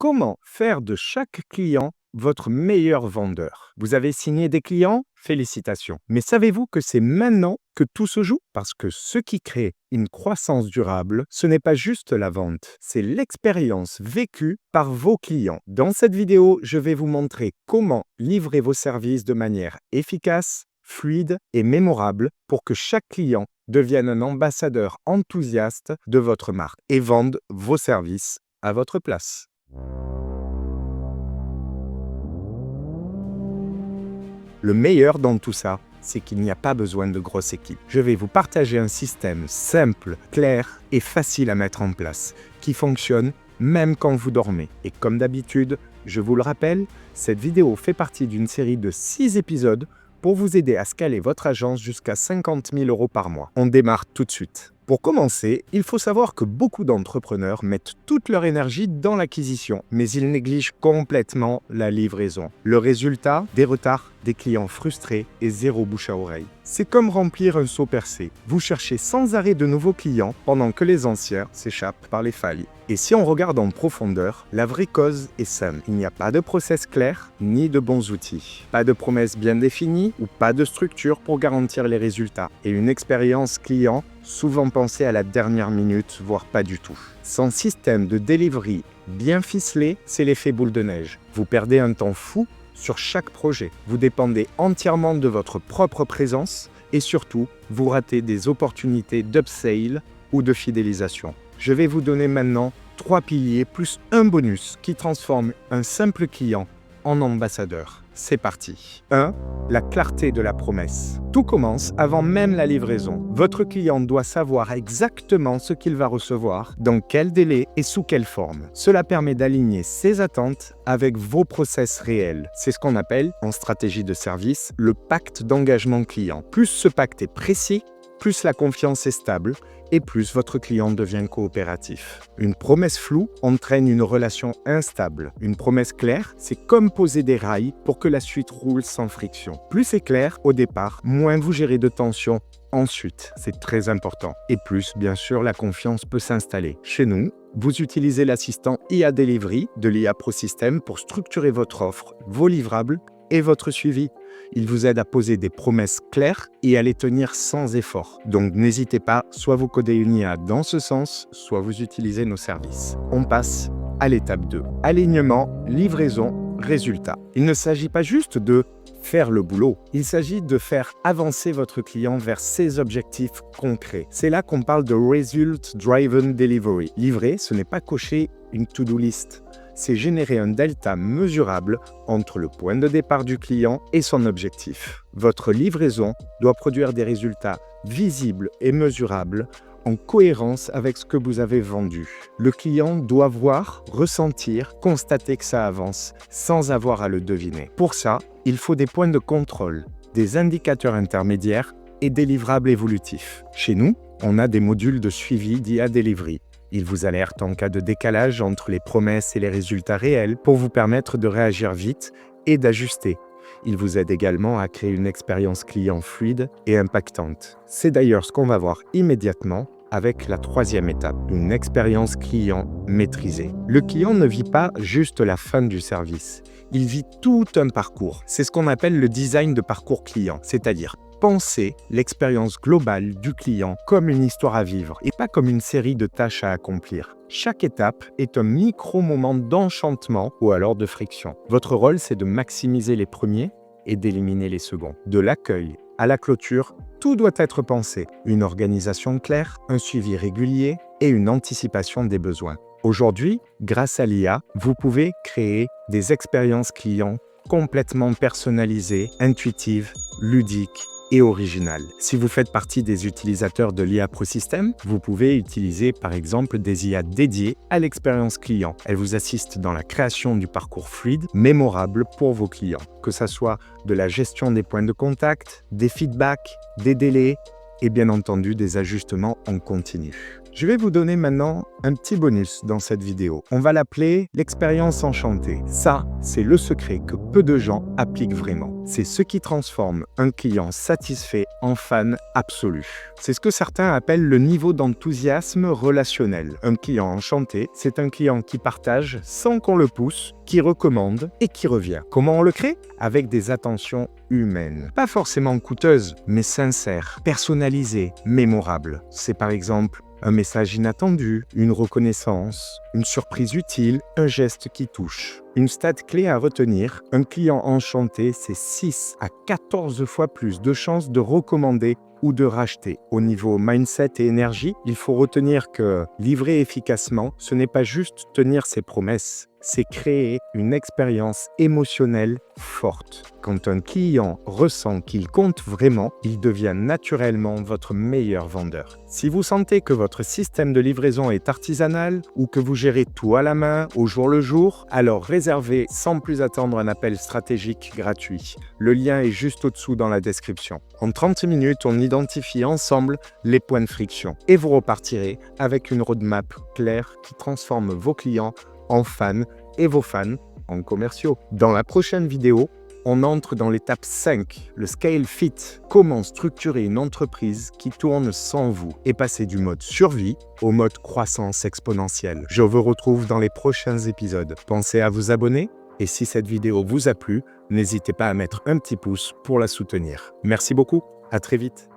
comment faire de chaque client votre meilleur vendeur. Vous avez signé des clients? Félicitations. Mais savez-vous que c'est maintenant que tout se joue? Parce que ce qui crée une croissance durable, ce n'est pas juste la vente, c'est l'expérience vécue par vos clients. Dans cette vidéo, je vais vous montrer comment livrer vos services de manière efficace, fluide et mémorable pour que chaque client devienne un ambassadeur enthousiaste de votre marque et vende vos services à votre place. Le meilleur dans tout ça, c'est qu'il n'y a pas besoin de grosses équipes. Je vais vous partager un système simple, clair et facile à mettre en place, qui fonctionne même quand vous dormez. Et comme d'habitude, je vous le rappelle, cette vidéo fait partie d'une série de 6 épisodes pour vous aider à scaler votre agence jusqu'à 50 000 € par mois. On démarre tout de suite. Pour commencer, il faut savoir que beaucoup d'entrepreneurs mettent toute leur énergie dans l'acquisition, mais ils négligent complètement la livraison. Le résultat, des retards, des clients frustrés et zéro bouche à oreille. C'est comme remplir un seau percé. Vous cherchez sans arrêt de nouveaux clients pendant que les anciens s'échappent par les failles. Et si on regarde en profondeur, la vraie cause est simple. Il n'y a pas de process clair, ni de bons outils. Pas de promesses bien définies ou pas de structure pour garantir les résultats. Et une expérience client souvent pensée à la dernière minute, voire pas du tout. Sans système de delivery bien ficelé, c'est l'effet boule de neige. Vous perdez un temps fou sur chaque projet. Vous dépendez entièrement de votre propre présence et surtout, vous ratez des opportunités d'upsale ou de fidélisation. Je vais vous donner maintenant 3 piliers plus un bonus qui transforme un simple client en ambassadeur. C'est parti. 1. La clarté de la promesse. Tout commence avant même la livraison. Votre client doit savoir exactement ce qu'il va recevoir, dans quel délai et sous quelle forme. Cela permet d'aligner ses attentes avec vos process réels. C'est ce qu'on appelle, en stratégie de service, le pacte d'engagement client. Plus ce pacte est précis, plus la confiance est stable et plus votre client devient coopératif. Une promesse floue entraîne une relation instable. Une promesse claire, c'est comme poser des rails pour que la suite roule sans friction. Plus c'est clair au départ, moins vous gérez de tension ensuite. C'est très important. Et plus, bien sûr, la confiance peut s'installer. Chez nous, vous utilisez l'assistant IA Delivery de l'IA ProSystem pour structurer votre offre, vos livrables et votre suivi. Il vous aide à poser des promesses claires et à les tenir sans effort. Donc n'hésitez pas, soit vous codez une IA dans ce sens, soit vous utilisez nos services. On passe à l'étape 2. Alignement, livraison, résultat. Il ne s'agit pas juste de faire le boulot, il s'agit de faire avancer votre client vers ses objectifs concrets. C'est là qu'on parle de Result Driven Delivery. Livrer, ce n'est pas cocher une to-do list. C'est générer un delta mesurable entre le point de départ du client et son objectif. Votre livraison doit produire des résultats visibles et mesurables en cohérence avec ce que vous avez vendu. Le client doit voir, ressentir, constater que ça avance sans avoir à le deviner. Pour ça, il faut des points de contrôle, des indicateurs intermédiaires et des livrables évolutifs. Chez nous, on a des modules de suivi d'IA Delivery. Il vous alerte en cas de décalage entre les promesses et les résultats réels pour vous permettre de réagir vite et d'ajuster. Il vous aide également à créer une expérience client fluide et impactante. C'est d'ailleurs ce qu'on va voir immédiatement avec la 3e étape, une expérience client maîtrisée. Le client ne vit pas juste la fin du service, il vit tout un parcours. C'est ce qu'on appelle le design de parcours client, c'est-à-dire pensez l'expérience globale du client comme une histoire à vivre et pas comme une série de tâches à accomplir. Chaque étape est un micro-moment d'enchantement ou alors de friction. Votre rôle, c'est de maximiser les premiers et d'éliminer les seconds. De l'accueil à la clôture, tout doit être pensé. Une organisation claire, un suivi régulier et une anticipation des besoins. Aujourd'hui, grâce à l'IA, vous pouvez créer des expériences clients complètement personnalisées, intuitives, ludiques et original. Si vous faites partie des utilisateurs de l'IA ProSystem, vous pouvez utiliser par exemple des IA dédiées à l'expérience client. Elles vous assistent dans la création du parcours fluide, mémorable pour vos clients. Que ce soit de la gestion des points de contact, des feedbacks, des délais et bien entendu des ajustements en continu. Je vais vous donner maintenant un petit bonus dans cette vidéo. On va l'appeler l'expérience enchantée. Ça, c'est le secret que peu de gens appliquent vraiment. C'est ce qui transforme un client satisfait en fan absolu. C'est ce que certains appellent le niveau d'enthousiasme relationnel. Un client enchanté, c'est un client qui partage sans qu'on le pousse, qui recommande et qui revient. Comment on le crée? Avec des attentions humaines. Pas forcément coûteuses, mais sincères, personnalisées, mémorables. C'est par exemple un message inattendu, une reconnaissance, une surprise utile, un geste qui touche. Une stat clé à retenir, un client enchanté, c'est 6 à 14 fois plus de chances de recommander ou de racheter. Au niveau mindset et énergie, il faut retenir que livrer efficacement, ce n'est pas juste tenir ses promesses, c'est créer une expérience émotionnelle forte. Quand un client ressent qu'il compte vraiment, il devient naturellement votre meilleur vendeur. Si vous sentez que votre système de livraison est artisanal ou que vous gérez tout à la main, au jour le jour, alors réservez sans plus attendre un appel stratégique gratuit. Le lien est juste au-dessous dans la description. En 30 minutes, on identifie ensemble les points de friction et vous repartirez avec une roadmap claire qui transforme vos clients en fans et vos fans en commerciaux. Dans la prochaine vidéo, on entre dans l'étape 5, le Scale Fit. Comment structurer une entreprise qui tourne sans vous et passer du mode survie au mode croissance exponentielle. Je vous retrouve dans les prochains épisodes. Pensez à vous abonner et si cette vidéo vous a plu, n'hésitez pas à mettre un petit pouce pour la soutenir. Merci beaucoup, à très vite.